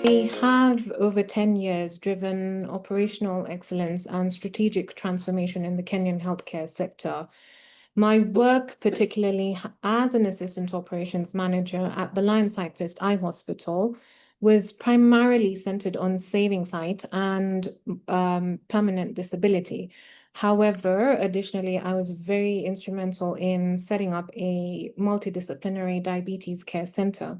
I have over 10 years driven operational excellence and strategic transformation in the Kenyan healthcare sector. My work, particularly as an assistant operations manager at the Lion Sight Eye Hospital, was primarily centered on saving sight and permanent disability. However, additionally, I was very instrumental in setting up a multidisciplinary diabetes care center.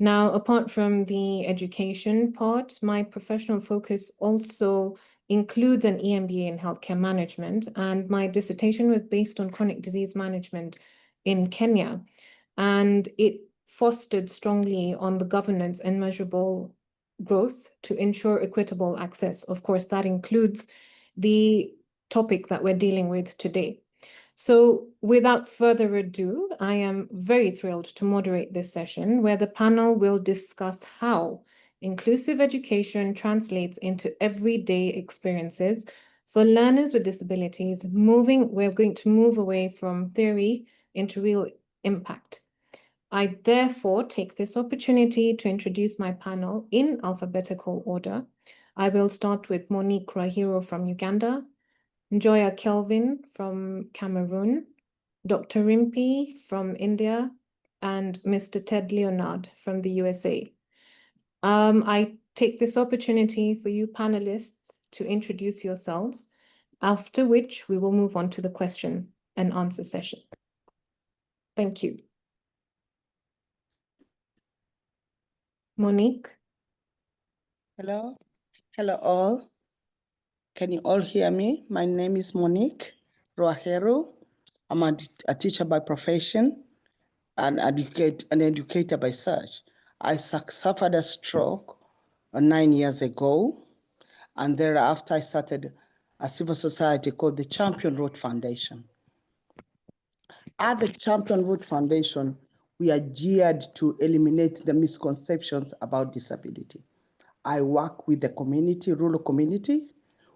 Now, apart from the education part, my professional focus also includes an EMBA in healthcare management, and my dissertation was based on chronic disease management in Kenya. And it fostered strongly on the governance and measurable growth to ensure equitable access. Of course, that includes the topic that we're dealing with today. So without further ado, I am very thrilled to moderate this session where the panel will discuss how inclusive education translates into everyday experiences for learners with disabilities. We're going to move away from theory into real impact. I therefore take this opportunity to introduce my panel in alphabetical order. I will start with Monique Rwaheeru from Uganda, Njoya Kelvin from Cameroon, Dr. Rimpi from India, and Mr. Ted Leonard from the USA. I take this opportunity for you panelists to introduce yourselves, after which we will move on to the question and answer session. Thank you. Monique. Hello. Hello all. Can you all hear me? My name is Monique Rwaheeru. I'm a teacher by profession and an educator by search. I suffered a stroke 9 years ago, and thereafter I started a civil society called the Champion Road Foundation. At the Champion Road Foundation, we are geared to eliminate the misconceptions about disability. I work with the community, rural community,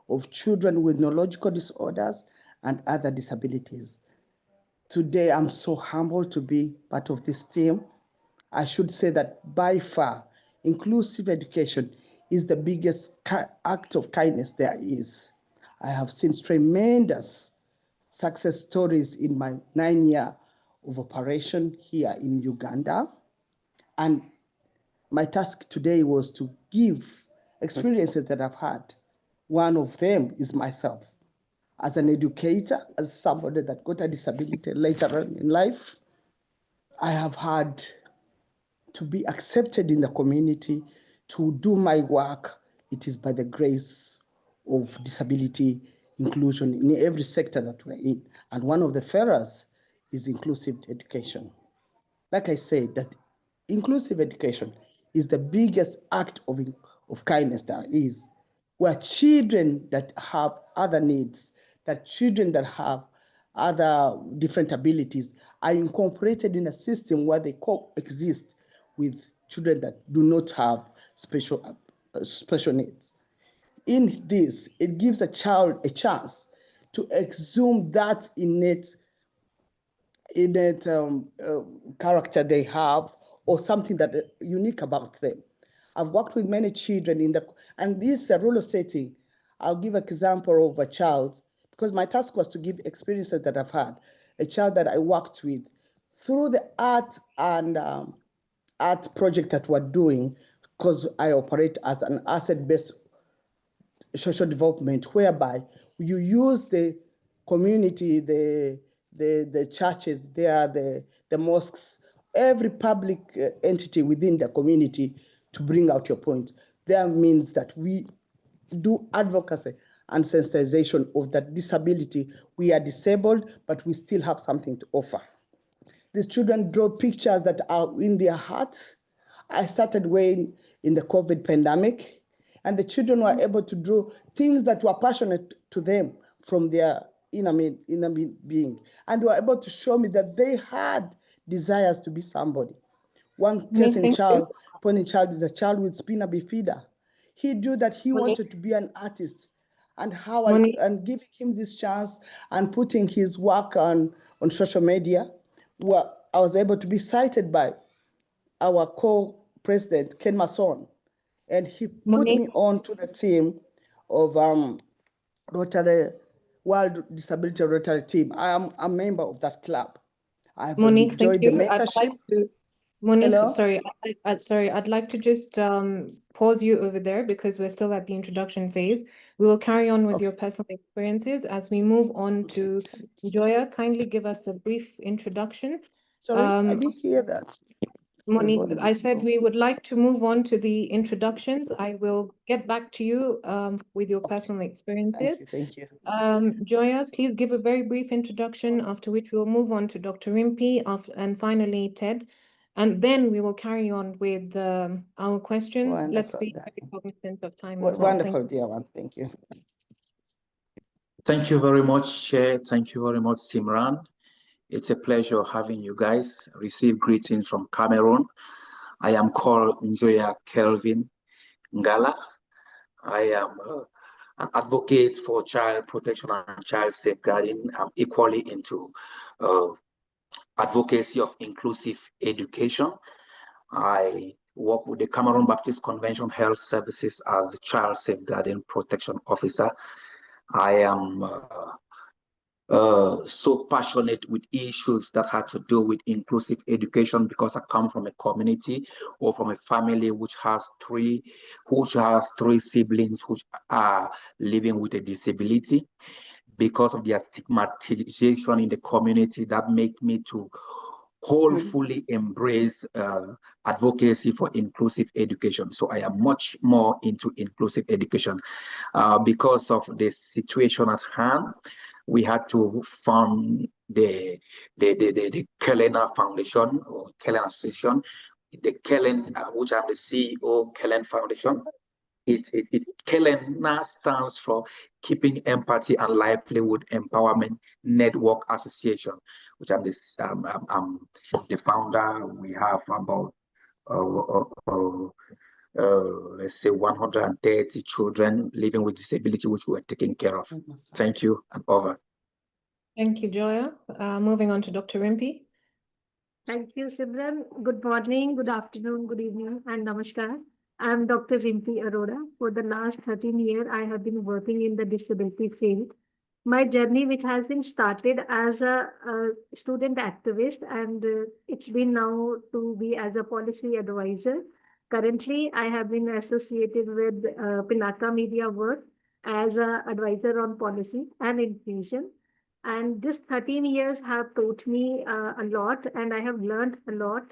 of children with neurological disorders and other disabilities. Today, I'm so humbled to be part of this team. I should say that by far, inclusive education is the biggest act of kindness there is. I have seen tremendous success stories in my 9 years of operation here in Uganda. And my task today was to give experiences that I've had. One of them is myself. As an educator, as somebody that got a disability later on in life, I have had to be accepted in the community, to do my work. It is by the grace of disability inclusion in every sector that we're in. And one of the pillars is inclusive education. Like I said, that inclusive education is the biggest act of kindness there is, where children that have other needs, that children that have other different abilities are incorporated in a system where they coexist with children that do not have special needs. In this, it gives a child a chance to exhume that innate character they have, or something that is unique about them. I've worked with many children and this is a rural setting. I'll give an example of a child, because my task was to give experiences that I've had. A child that I worked with through the art and art project that we're doing, because I operate as an asset-based social development, whereby you use the community, the churches, the mosques, every public entity within the community to bring out your point. That means that we do advocacy and sensitization of that disability. We are disabled, but we still have something to offer. These children draw pictures that are in their hearts. I started when in the COVID pandemic, and the children were able to draw things that were passionate to them from their inner being. And they were able to show me that they had desires to be somebody. One case in child is a child with spina bifida. He knew that he wanted to be an artist, and and giving him this chance and putting his work on social media, well, I was able to be cited by our co-president, Ken Mason. and he put me Monique, on to the team of Rotary, World Disability Rotary Team. I am a member of that club. I've Monique, thank enjoyed the you. I'd like mentorship. to, Monique, Hello? sorry, sorry, I'd like to just pause you over there because we're still at the introduction phase. We will carry on with your Okay. personal experiences as we move on Okay. to Njoya. Kindly give us a brief introduction. Sorry, I didn't hear that. My Monique, volume I is said low. we would like to move on to the introductions. I will get back to you with your Okay. personal Thank experiences. you. Thank you. Joya, please give a very brief introduction, after which we'll move on to Dr. Rimpi and finally Ted. And then we will carry on with our questions. Let's Wonderful, be very darling. cognizant of time as well. Thank Wonderful, you. dear one. Thank you. Thank you very much, Chair. Thank you very much, Simran. It's a pleasure having you guys. Receive greetings from Cameroon. I am called Njoya Kelvin Ngala. I am an advocate for child protection and child safeguarding. I'm equally into uh, advocacy of inclusive education. I work with the Cameroon Baptist Convention Health Services as the Child Safeguarding Protection Officer. I am so passionate with issues that had to do with inclusive education because I come from a community or from a family which has three siblings which are living with a disability. Because of their stigmatization in the community, that make me to wholly embrace advocacy for inclusive education. So I am much more into inclusive education because of the situation at hand. We had to fund the Kelena Foundation or Kelena Association, the Kellen, which I'm the CEO, Kellen Foundation. Kelena stands for Keeping Empathy and Livelihood Empowerment Network Association, which I'm the founder. We have about uh, uh, uh, let's say 130 children living with disability, which we're taking care of. Thank you, and over. Thank you, Joya. Moving on to Dr. Rimpi. Thank you, Simran. Good morning, good afternoon, good evening, and namaskar. I'm Dr. Rimpi Arora. For the last 13 years, I have been working in the disability field. My journey, which has been started as a student activist, and it's been now to be as a policy advisor. Currently, I have been associated with Pinaka Media Work as an advisor on policy and inclusion. And this 13 years have taught me a lot, and I have learned a lot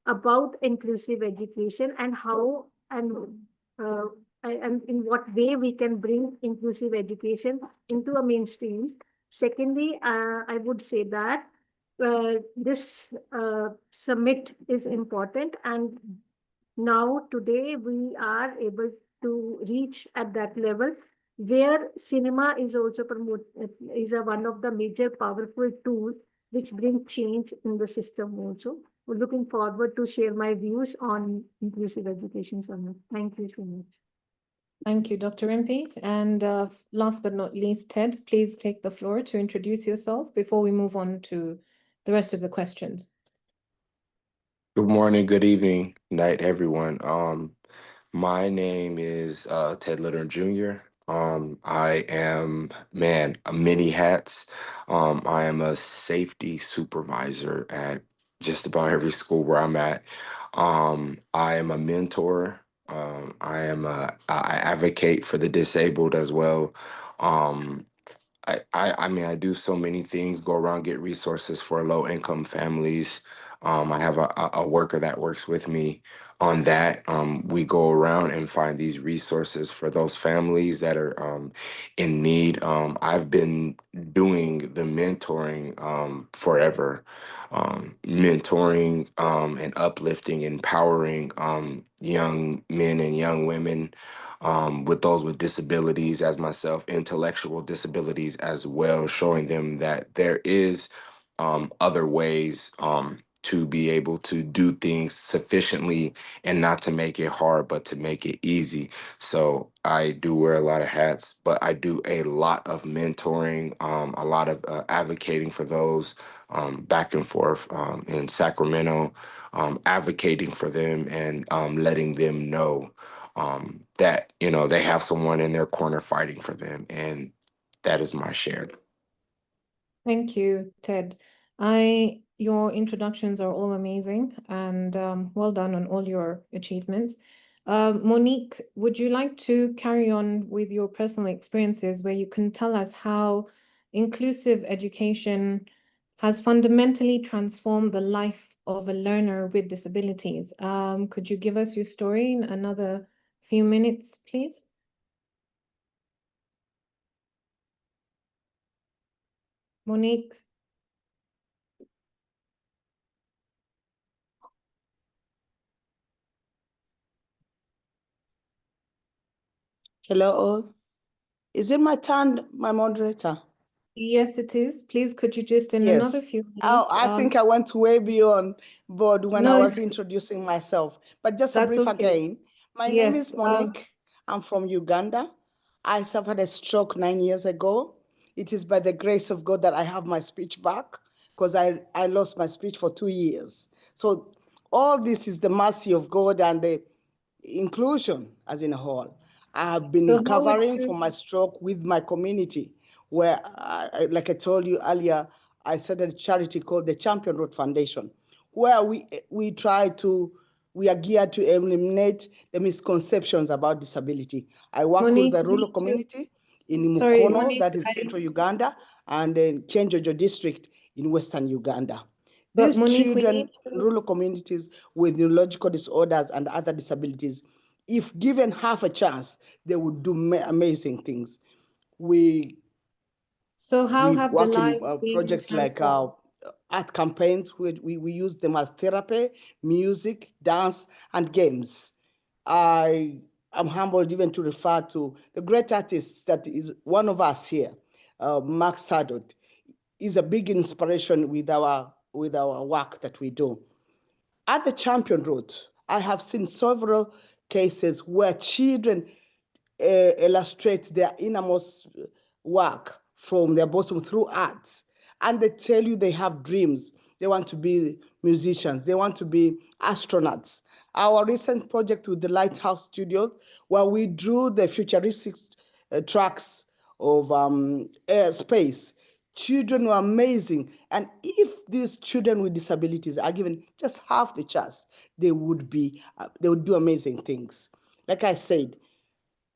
about inclusive education and how uh, and in what way we can bring inclusive education into a mainstream. Secondly, I would say that this summit is important, and now today we are able to reach at that level where cinema is also one of the major powerful tools which bring change in the system also. We're looking forward to share my views on inclusive education summit. Thank you so much. Thank you, Dr. Rimpi. And last but not least, Ted, please take the floor to introduce yourself before we move on to the rest of the questions. Good morning, good evening, night, everyone. My name is Ted Leonard Jr. I am, man, many hats. I am a safety supervisor at just about every school where I'm at. I am a mentor. I advocate for the disabled as well. Um, I mean, I do so many things, go around, get resources for low income families. I have a worker that works with me on that. We go around and find these resources for those families that are in need. I've been doing the mentoring forever, mentoring and uplifting, empowering young men and young women with those with disabilities as myself, intellectual disabilities as well, showing them that there is other ways to be able to do things sufficiently and not to make it hard, but to make it easy. So I do wear a lot of hats, but I do a lot of mentoring, a lot of advocating for those back and forth in Sacramento, advocating for them and letting them know that, you know, they have someone in their corner fighting for them. And that is my share. Thank you, Ted. Your introductions are all amazing, and well done on all your achievements. Monique, would you like to carry on with your personal experiences where you can tell us how inclusive education has fundamentally transformed the life of a learner with disabilities? Could you give us your story in another few minutes, please? Monique? Hello all. Is it my turn, my moderator? Yes, it is. Please, could you just in another Yes. few Oh, minutes? I think I went way beyond board when I No, was introducing myself. But just a that's brief okay. again. My name Yes. is Monique. I'm from Uganda. I suffered a stroke 9 years ago. It is by the grace of God that I have my speech back because I lost my speech for 2 years. So all this is the mercy of God and the inclusion as in a whole. I have been So how would recovering you? from my stroke with my community, where, like I told you earlier, I started a charity called the Champion Road Foundation, where we are geared to eliminate the misconceptions about disability. I work with Monique, the we rural need to. community in Sorry, Mukono, Monique, that is central Uganda, and in Kenjojo district in western Uganda. but These Monique, we need children in to. rural communities with neurological disorders and other disabilities, if given half a chance, they would do amazing things. We So how we have the work in lives been projects like transformed? art campaigns. We use them as therapy, music, dance, and games. I am humbled even to refer to the great artist that is one of us here, Mark Sadot, is a big inspiration with our work that we do. At the Champion Road, I have seen several cases where children illustrate their innermost work from their bosom through arts. And they tell you they have dreams. They want to be musicians. They want to be astronauts. Our recent project with the Lighthouse Studios, where we drew the futuristic tracks of space. Children were amazing. And if these children with disabilities are given just half the chance, they would do amazing things. Like I said,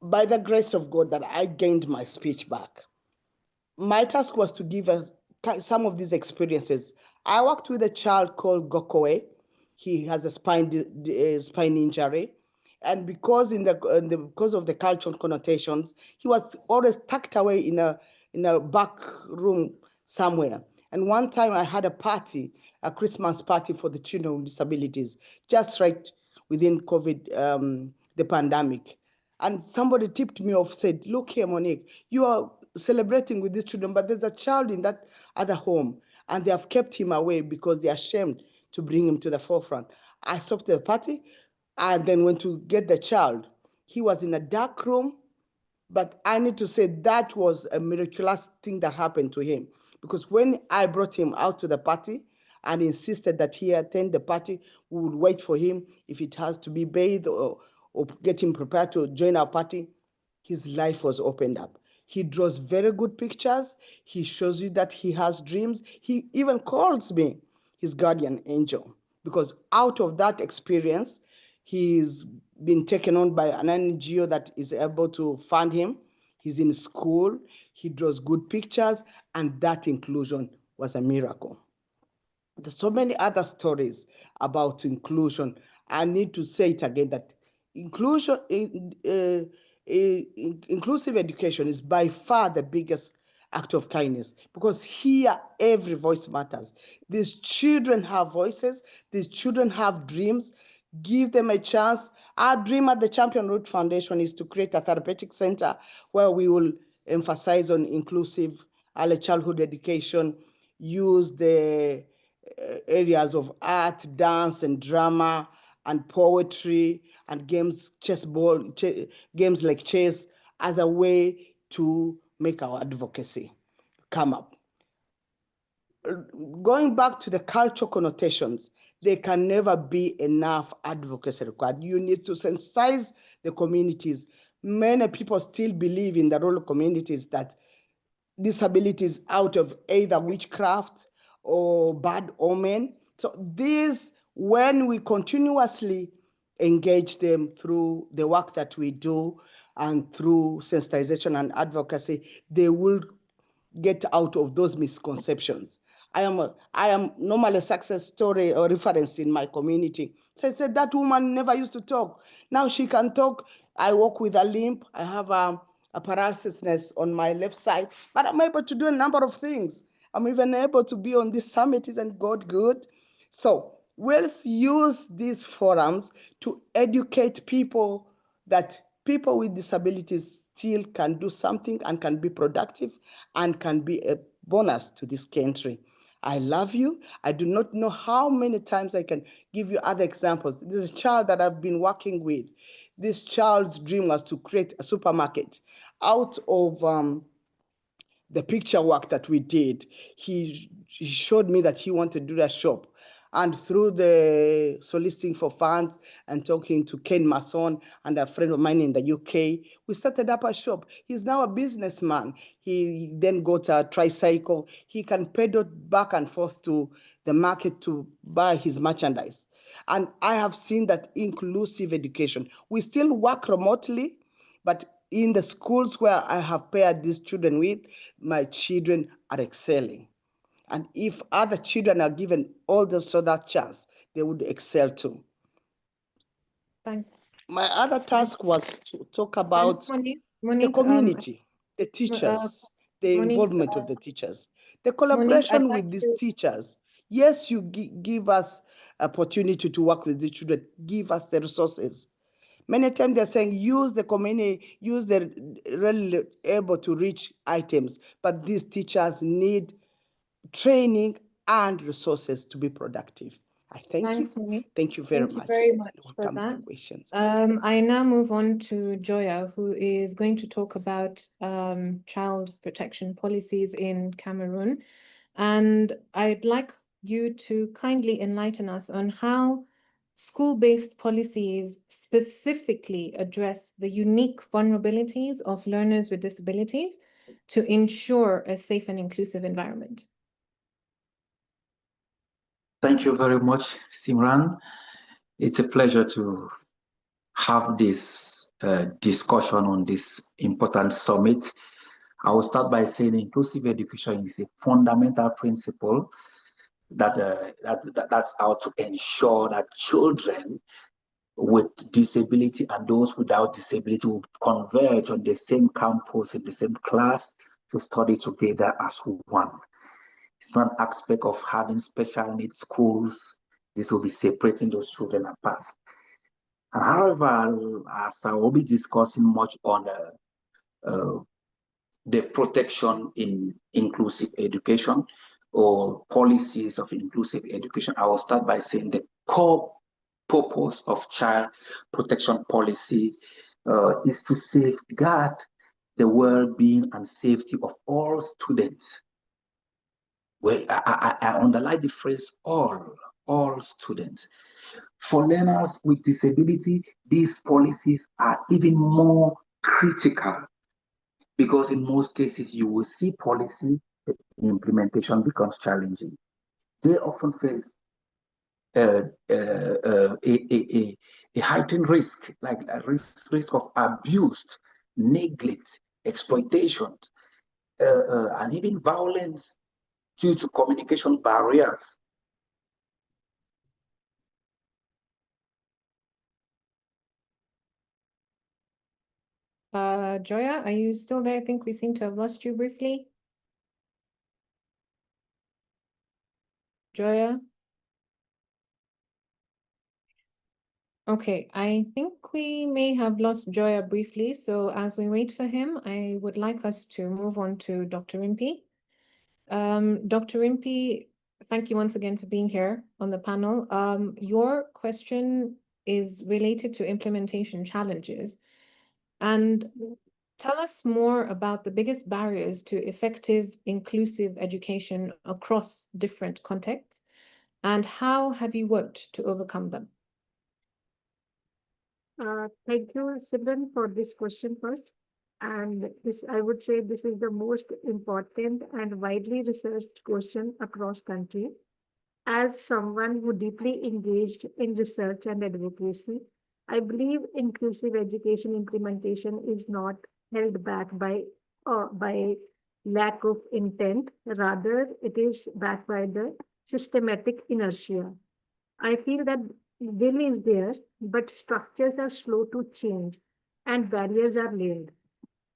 by the grace of God that I gained my speech back. My task was to give some of these experiences. I worked with a child called Gokoe. He has a spine injury. And because because of the cultural connotations, he was always tucked away in a back room somewhere. And one time I had a party, a Christmas party for the children with disabilities, just right within COVID, the pandemic. And somebody tipped me off, said, look here, Monique, you are celebrating with these children, but there's a child in that other home, and they have kept him away because they're ashamed to bring him to the forefront. I stopped the party and then went to get the child. He was in a dark room, but I need to say that was a miraculous thing that happened to him, because when I brought him out to the party and insisted that he attend the party, we would wait for him if it has to be bathed or get him prepared to join our party, his life was opened up. He draws very good pictures. He shows you that he has dreams. He even calls me his guardian angel, because out of that experience, he's been taken on by an NGO that is able to fund him. He's in school. He draws good pictures, and that inclusion was a miracle. There's so many other stories about inclusion. I need to say it again that inclusion, inclusive education is by far the biggest act of kindness, because here every voice matters. These children have voices. These children have dreams. Give them a chance. Our dream at the Champion Road Foundation is to create a therapeutic center where we will emphasize on inclusive early childhood education, use the areas of art, dance, and drama, and poetry, and games, games like chess, as a way to make our advocacy come up. going back to the cultural connotations, there can never be enough advocacy required. You need to sensitize the communities. Many people still believe in the role of communities that disabilities out of either witchcraft or bad omen. So these, when we continuously engage them through the work that we do and through sensitization and advocacy, they will get out of those misconceptions. I am normally a success story or reference in my community. So I said, that woman never used to talk. Now she can talk. I walk with a limp. I have a paralysis on my left side, but I'm able to do a number of things. I'm even able to be on this summit. Isn't God good? So let's use these forums to educate people that people with disabilities still can do something and can be productive and can be a bonus to this country. I love you. I do not know how many times I can give you other examples. There's a child that I've been working with. This child's dream was to create a supermarket out of the picture work that we did. He showed me that he wanted to do a shop. And through the soliciting for funds and talking to Ken Mason and a friend of mine in the UK, we started up a shop. He's now a businessman. He then got a tricycle. He can pedal back and forth to the market to buy his merchandise. And I have seen that inclusive education. We still work remotely, but in the schools where I have paired these children with, my children are excelling. And if other children are given also that chance, they would excel too. Thanks. My other task was to talk about the community, the teachers, the involvement of the teachers, the collaboration with these teachers. Yes, you give us opportunity to work with the children, give us the resources. Many times they're saying use the community, use the really able to reach items, but these teachers need training and resources to be productive. I thank you. Monique. Thank you very much. Thank you very much for Welcome that. questions. I now move on to Njoya, who is going to talk about child protection policies in Cameroon. And I'd like you to kindly enlighten us on how school-based policies specifically address the unique vulnerabilities of learners with disabilities to ensure a safe and inclusive environment. Thank you very much, Simran. It's a pleasure to have this discussion on this important summit. I will start by saying inclusive education is a fundamental principle that's out to ensure that children with disability and those without disability will converge on the same campus, in the same class, to study together as one. It's not an aspect of having special needs schools. This will be separating those children apart. However, as I will be discussing much on the protection in inclusive education or policies of inclusive education, I will start by saying the core purpose of child protection policy is to safeguard the well-being and safety of all students. Well, I underline the phrase all students. For learners with disability, these policies are even more critical because in most cases you will see policy, the implementation becomes challenging. They often face a heightened risk, like a risk of abuse, neglect, exploitation, and even violence due to communication barriers. Njoya, are you still there? I think we seem to have lost you briefly. Njoya? Okay, I think we may have lost Njoya briefly. So as we wait for him, I would like us to move on to Dr. Rimpi. Dr. Rimpi, thank you once again for being here on the panel. Your question is related to implementation challenges. And Tell us more about the biggest barriers to effective, inclusive education across different contexts, and how have you worked to overcome them? Thank you, Simran, for this question first. And this, I would say, this is the most important and widely researched question across countries. As someone who deeply engaged in research and advocacy, I believe inclusive education implementation is not held back by lack of intent. Rather, it is backed by the systematic inertia. I feel that will is there, but structures are slow to change and barriers are layered.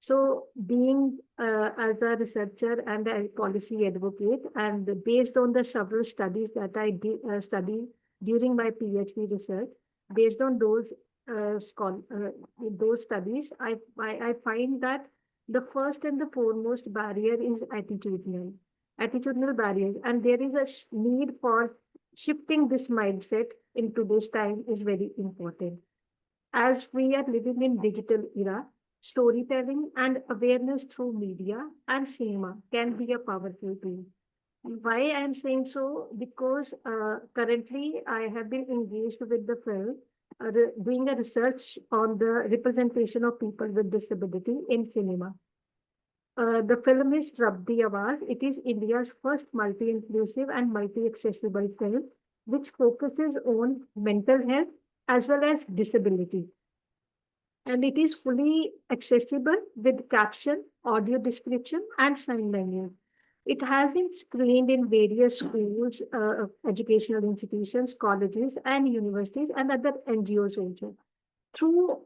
So, being as a researcher and a policy advocate, and based on the several studies that I studied during my PhD research, based on those studies, I find that the first and the foremost barrier is attitudinal barriers, and there is a need for shifting this mindset in today's time is very important. As we are living in digital era, storytelling and awareness through media and cinema can be a powerful tool. Why I am saying so? Because currently I have been engaged with the film, doing a research on the representation of people with disability in cinema. The film is Rab Di Awaaz. It is India's first multi-inclusive and multi-accessible film, which focuses on mental health as well as disability, and it is fully accessible with caption, audio description, and sign language. It has been screened in various schools, educational institutions, colleges, and universities, and other NGOs also. Through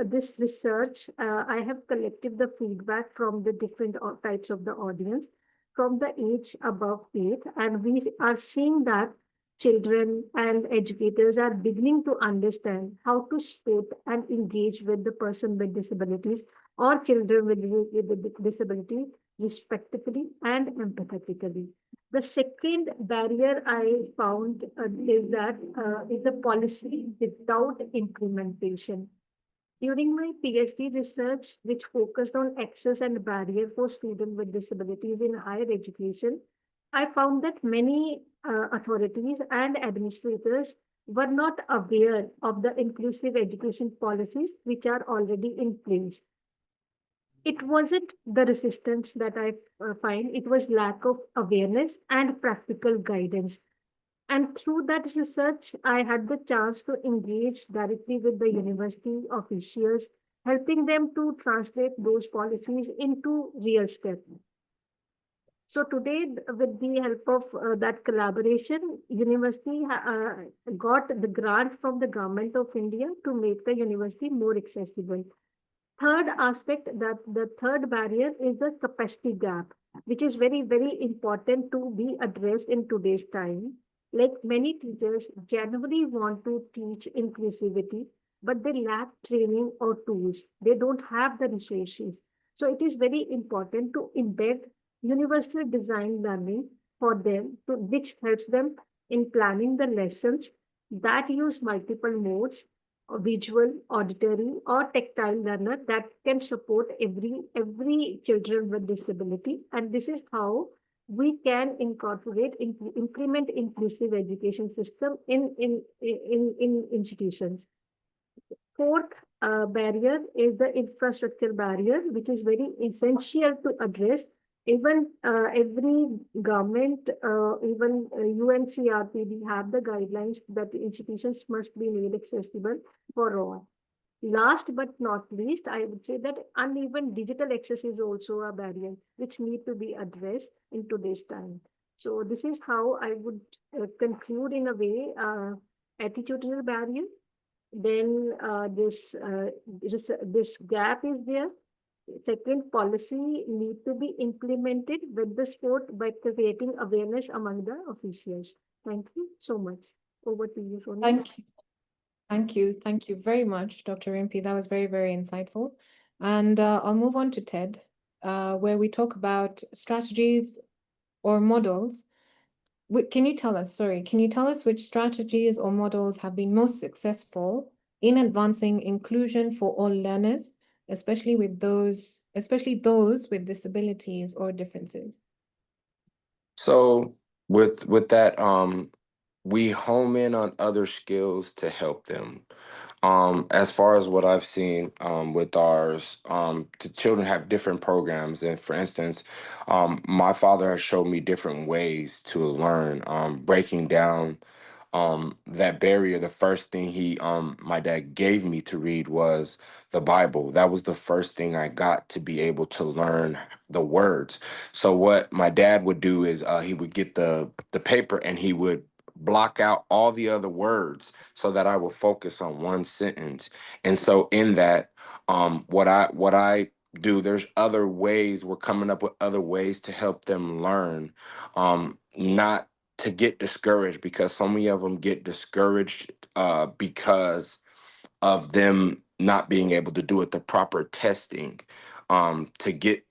this research, I have collected the feedback from the different types of the audience from the age above 8, and we are seeing that children and educators are beginning to understand how to support and engage with the person with disabilities or children with disability respectfully and empathetically. The second barrier I found is the policy without implementation. During my PhD research, which focused on access and barrier for students with disabilities in higher education, I found that many authorities and administrators were not aware of the inclusive education policies which are already in place. It wasn't the resistance that I find, it was lack of awareness and practical guidance. And through that research, I had the chance to engage directly with the university officials, helping them to translate those policies into real steps. So today, with the help of that collaboration, university got the grant from the government of India to make the university more accessible. Third aspect, that the third barrier is the capacity gap, which is very, very important to be addressed in today's time. Like many teachers genuinely want to teach inclusivity, but they lack training or tools. They don't have the resources. So it is very important to embed universal design learning for them, which helps them in planning the lessons that use multiple modes, visual, auditory, or tactile learner that can support every children with disability. And this is how we can implement inclusive education system in institutions. Fourth barrier is the infrastructure barrier, which is very essential to address. Even every government, even UNCRPD have the guidelines that institutions must be made accessible for all. Last but not least, I would say that uneven digital access is also a barrier which need to be addressed in today's time. So this is how I would conclude in a way attitudinal barrier. Then this gap is there. Second, policy need to be implemented with the sport by creating awareness among the officials. Thank you so much. Over to you, Sonia. Thank you. Thank you. Thank you very much, Dr. Rimpi. That was very, very insightful. And I'll move on to TED, where we talk about strategies or models. Can you tell us which strategies or models have been most successful in advancing inclusion for all learners, especially those with disabilities or differences? So with that, we home in on other skills to help them. As far as what I've seen with ours, the children have different programs. And for instance, my father has showed me different ways to learn, breaking down that barrier. The first thing my dad gave me to read was the Bible. That was the first thing I got to be able to learn the words. So what my dad would do is he would get the paper and he would block out all the other words so that I would focus on one sentence. And so in that, what I do, there's other ways. We're coming up with other ways to help them learn, not to get discouraged, because so many of them get discouraged because of them not being able to do it, the proper testing to get,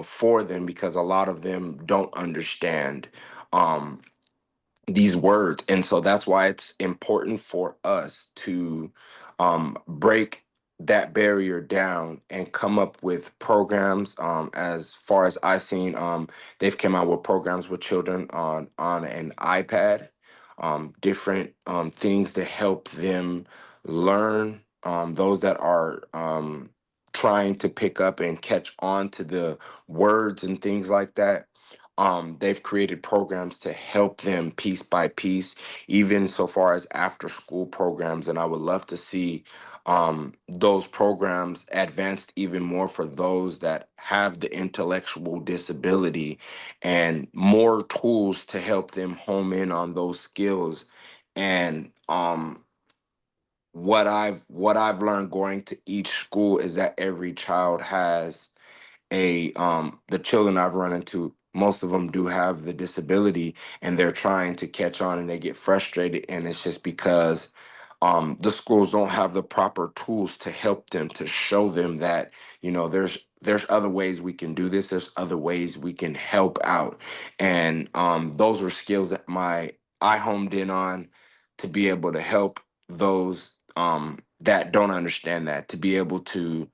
for them, because a lot of them don't understand um, these words. And so that's why it's important for us to break that barrier down and come up with programs. As far as I've seen, they've come out with programs with children on an iPad, different things to help them learn. Those that are trying to pick up and catch on to the words and things like that, they've created programs to help them piece by piece, even so far as after school programs. And I would love to see those programs advanced even more for those that have the intellectual disability, and more tools to help them home in on those skills. And what I've learned going to each school is that every child has the children I've run into, most of them do have the disability, and they're trying to catch on and they get frustrated, and it's just because the schools don't have the proper tools to help them, to show them that, there's other ways we can do this, there's other ways we can help out. And those were skills that I homed in on, to be able to help those that don't understand that, to be able to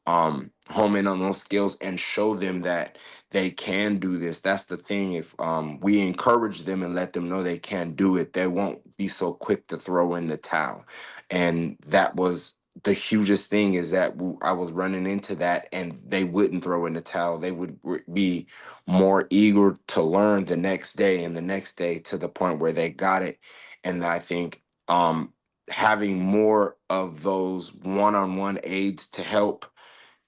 home in on those skills and show them that they can do this. That's the thing. If we encourage them and let them know they can do it, they won't be so quick to throw in the towel. And that was the hugest thing, is that I was running into that, and they wouldn't throw in the towel. They would be more eager to learn the next day and the next day, to the point where they got it. And I think having more of those one-on-one aids to help,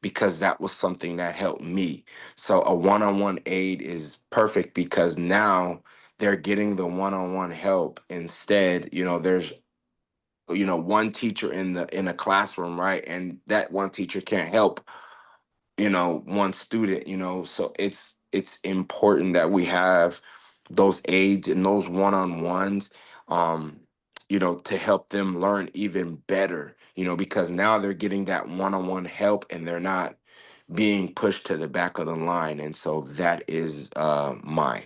because that was something that helped me. So a one-on-one aid is perfect, because now they're getting the one-on-one help. Instead, there's one teacher in a classroom, right? And that one teacher can't help one student. So it's important that we have those aids and those one-on-ones, to help them learn even better, because now they're getting that one-on-one help, and they're not being pushed to the back of the line. And so that is mine.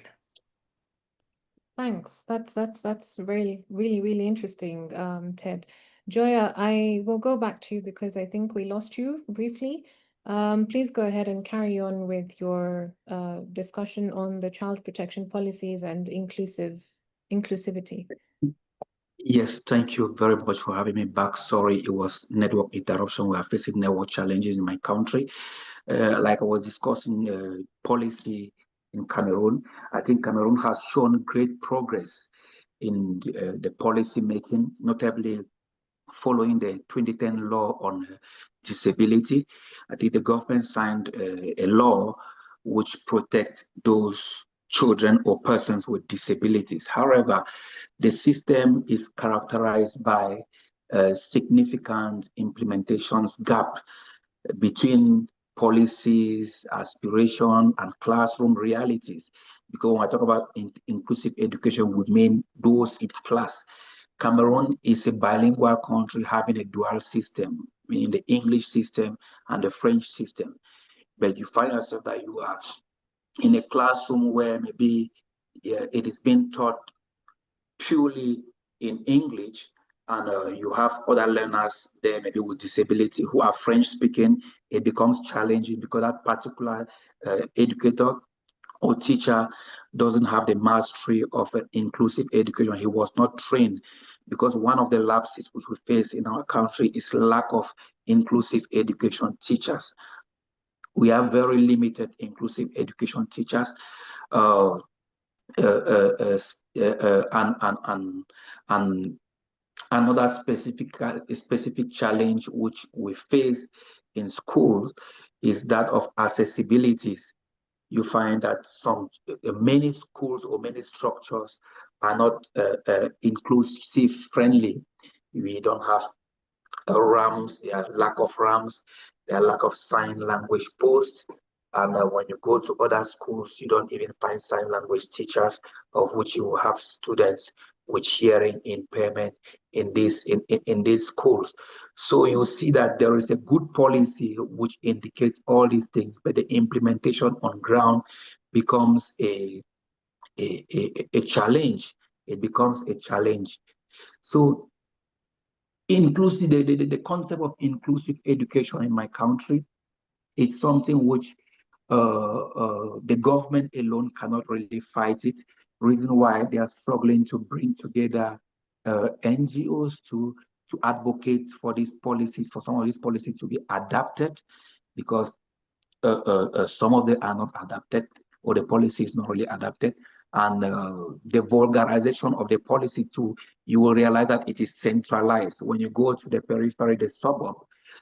Thanks. That's really, really, really interesting, Ted. Joya, I will go back to you because I think we lost you briefly. Please go ahead and carry on with your discussion on the child protection policies and inclusivity. Yes, thank you very much for having me back. Sorry, it was network interruption. We are facing network challenges in my country. Like I was discussing policy in Cameroon, I think Cameroon has shown great progress in the policy making, notably following the 2010 law on disability. I think the government signed a law which protects those children or persons with disabilities. However, the system is characterized by a significant implementations gap between policies, aspiration, and classroom realities. Because when I talk about inclusive education, we mean those in class. Cameroon is a bilingual country having a dual system, meaning the English system and the French system. But you find yourself that you are in a classroom where maybe it is being taught purely in English, and you have other learners there, maybe with disability, who are French speaking, it becomes challenging because that particular educator or teacher doesn't have the mastery of inclusive education. He was not trained, because one of the lapses which we face in our country is lack of inclusive education teachers. We have very limited inclusive education teachers. Uh, uh, uh, and another specific challenge which we face in schools is that of accessibilities. You find that many schools or many structures are not inclusive friendly. We don't have RAMs, there are lack of RAMs, there are lack of sign language posts. And when you go to other schools, you don't even find sign language teachers, of which you have students with hearing impairment in these schools. So you see that there is a good policy which indicates all these things, but the implementation on ground becomes a challenge. It becomes a challenge. So inclusive, the concept of inclusive education in my country, it's something which the government alone cannot really fight it. Reason why they are struggling to bring together NGOs to advocate for these policies, for some of these policies to be adapted, because some of them are not adapted, or the policy is not really adapted. And the vulgarization of the policy too, you will realize that it is centralized. When you go to the periphery, the suburb,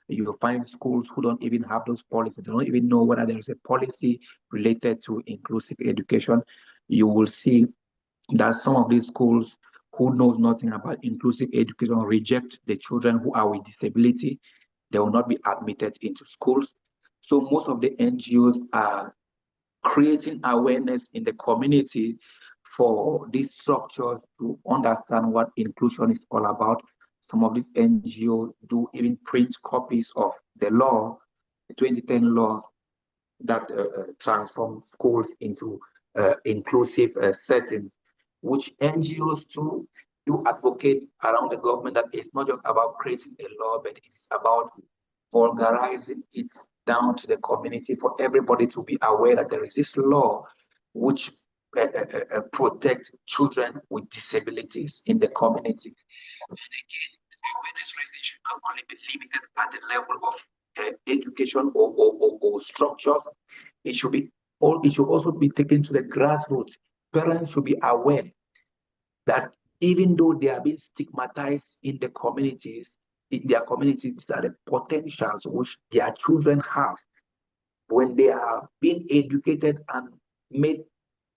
you will find schools who don't even have those policies. They don't even know whether there is a policy related to inclusive education. You will see that some of these schools who knows nothing about inclusive education reject the children who are with disability. They will not be admitted into schools. So most of the NGOs are creating awareness in the community for these structures to understand what inclusion is all about. Some of these NGOs do even print copies of the law, the 2010 law, that transform schools into inclusive settings, which NGOs too do advocate around the government, that it's not just about creating a law, but it's about vulgarizing it down to the community for everybody to be aware that there is this law which protects children with disabilities in the community. And again, awareness raising should not only be limited at the level of education or structures. It should also be taken to the grassroots. Parents should be aware that even though they are being stigmatized in the communities, in their communities, these are the potentials which their children have. When they are being educated and made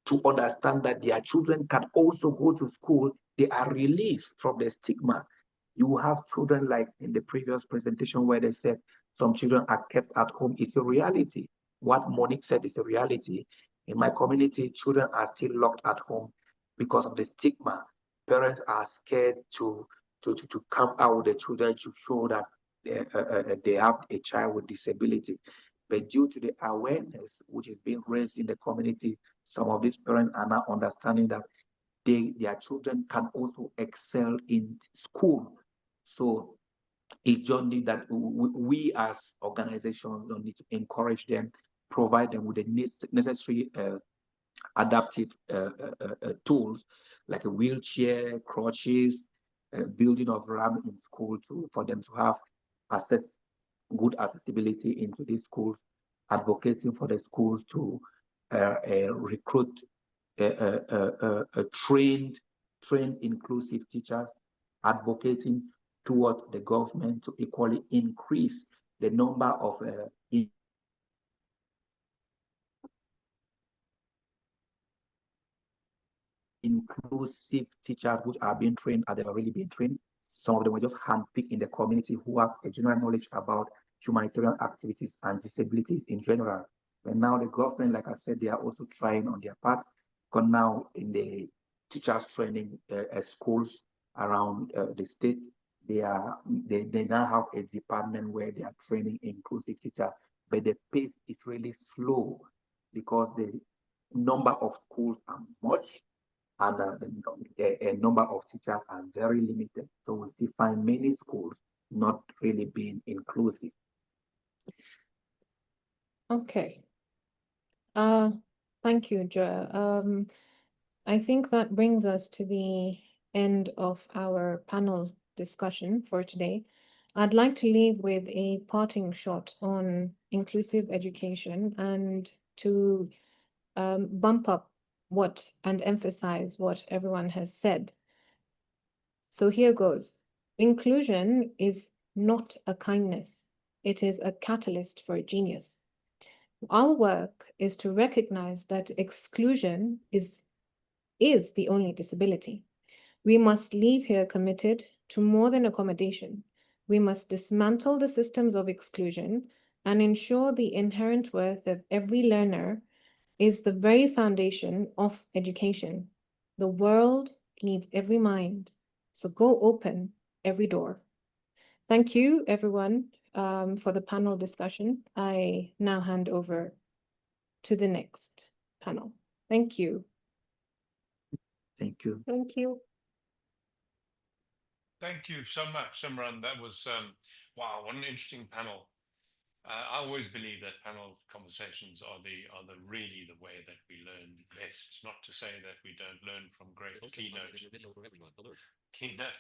to understand that their children can also go to school, they are relieved from the stigma. You have children, like in the previous presentation where they said some children are kept at home. It's a reality. What Monique said is a reality. In my community, children are still locked at home because of the stigma. Parents are scared to come out with the children to show that they have a child with disability. But due to the awareness which is being raised in the community, some of these parents are now understanding that their children can also excel in school. So it's just need that we as organizations don't need to encourage them, provide them with the necessary adaptive tools, like a wheelchair, crutches, building of RAM in school for them to have good accessibility into these schools, advocating for the schools to recruit trained inclusive teachers, advocating towards the government to equally increase the number of inclusive teachers which are being trained, and they've already been trained. Some of them were just handpicked in the community who have a general knowledge about humanitarian activities and disabilities in general. But now the government, like I said, they are also trying on their part, because now in the teachers training schools around the state, they now have a department where they are training inclusive teachers, but the pace is really slow because the number of schools are much, and a number of teachers are very limited. So we still find many schools not really being inclusive. Okay. Thank you, Njoya. I think that brings us to the end of our panel discussion for today. I'd like to leave with a parting shot on inclusive education and to bump up what and emphasize what everyone has said. So here goes. Inclusion is not a kindness. It is a catalyst for genius. Our work is to recognize that exclusion is the only disability. We must leave here committed to more than accommodation. We must dismantle the systems of exclusion and ensure the inherent worth of every learner is the very foundation of education. The world needs every mind, so go open every door. Thank you, everyone, for the panel discussion. I now hand over to the next panel. Thank you. Thank you. Thank you. Thank you so much, Simran. That was, wow, what an interesting panel. I always believe that panel conversations are really the way that we learn best. Not to say that we don't learn from great keynote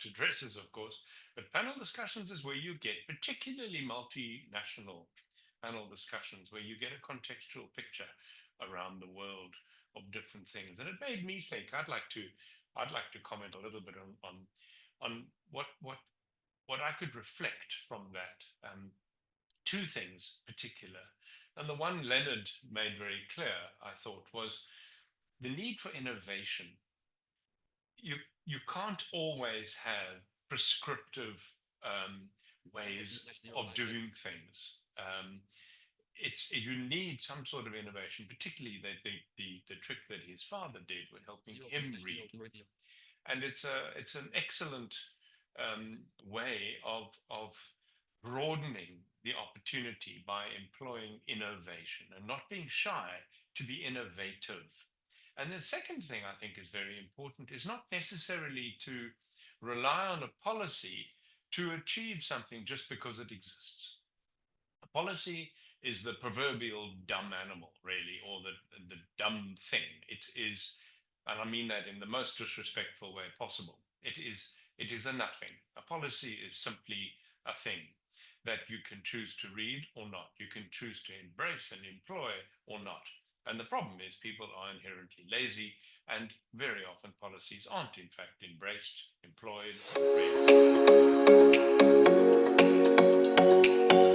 addresses, of course, but panel discussions is where you get, particularly multinational panel discussions, where you get a contextual picture around the world of different things. And it made me think. I'd like to comment a little bit on what I could reflect from that. Two things particular. And the one Leonard made very clear, I thought, was the need for innovation. You can't always have prescriptive ways of doing things. You need some sort of innovation, particularly the trick that his father did with helping him read. And it's an excellent way of broadening the opportunity by employing innovation and not being shy to be innovative. And the second thing I think is very important is not necessarily to rely on a policy to achieve something just because it exists. A policy is the proverbial dumb animal, really, or the dumb thing. It is, and I mean that in the most disrespectful way possible. It is a nothing. A policy is simply a thing that you can choose to read or not. You can choose to embrace and employ or not. And the problem is people are inherently lazy, and very often policies aren't in fact embraced, employed, or read.